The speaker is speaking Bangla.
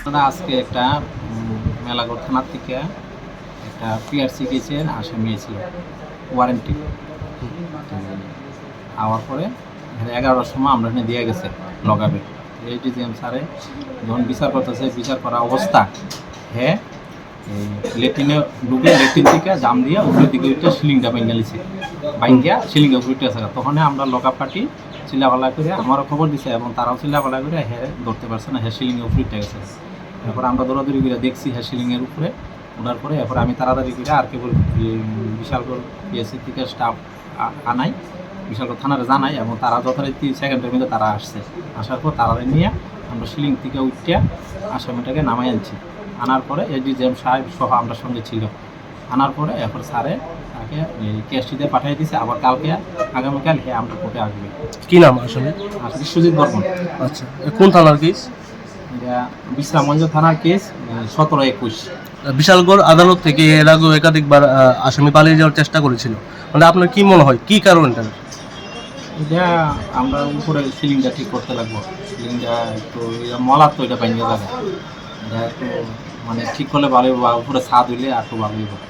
আজকে একটা মেলাঘর থানার থেকে একটা পিআরসি কেসের আসামি ছিল ওয়ারেন্টি আওয়ার পরে 11টার সময় আমরা এখানে দিয়ে গেছে লগাবে এইচডিজিএম স্যারে যখন বিচার করতেছে বিচার করা অবস্থা হ্যাঁ এই লেট্রিনে ঢুকে লেট্রিন থেকে জাম দিয়ে উপরের দিকে উঠে সিলিংটা বাইঙ্গালিছে বাইঙ্গা সিলিংটা উঠে আছে তখন আমরা লকআপ পার্টি চিল্লাপাল্লা করে আমারও খবর দিছে এবং তারাও চিল্লাপাল্লা করে হ্যাঁ ধরতে পারছে না হ্যাঁ সিলিংয়ের উপরে উঠে গেছে এরপর আমরা দৌড়াদৌড়ি করে দেখছি হ্যাঁ সিলিংয়ের উপরে ওঠার পরে এরপর আমি তাড়াতাড়ি করে আর কেবল বিশালগড় পিএসসি থেকে স্টাফ আনাই বিশালগড় থানারে জানাই এবং তারা যথারীতি সেকেন্ডের মধ্যে তারা আসছে আসার পর তারা নিয়ে আমরা সিলিং থেকে উঠিয়া আসামিটাকে নামাই আনছি আনার পরে এসডিজিএম সাহেব সহ আমরা সঙ্গে ছিল আনার পরে এরপর স্যারে তাকে কেসটিতে পাঠিয়ে দিয়েছে আবার কালকে আগামীকাল হ্যাঁ আমরা কোর্টে আসবে। কি নাম আসলে? আসলে সুজিত বর্মন। আচ্ছা, কোন থানার কেস? এটা বিশ্রামগঞ্জ থানার কেস 17-21। বিশালগড় আদালত থেকে এর আগে একাধিকবার আসামি পালিয়ে যাওয়ার চেষ্টা করেছিল, মানে আপনার কি মনে হয় কি কারণটা? এটা আমরা উপরে সিলিংটা ঠিক করতে লাগবো, সিলিংটা একটু মলার তো এটা বাইরে যাবে, এটা একটু মানে ঠিক করলে ভালো হবে, উপরে ছাদ হইলে আর একটু ভালো হবে।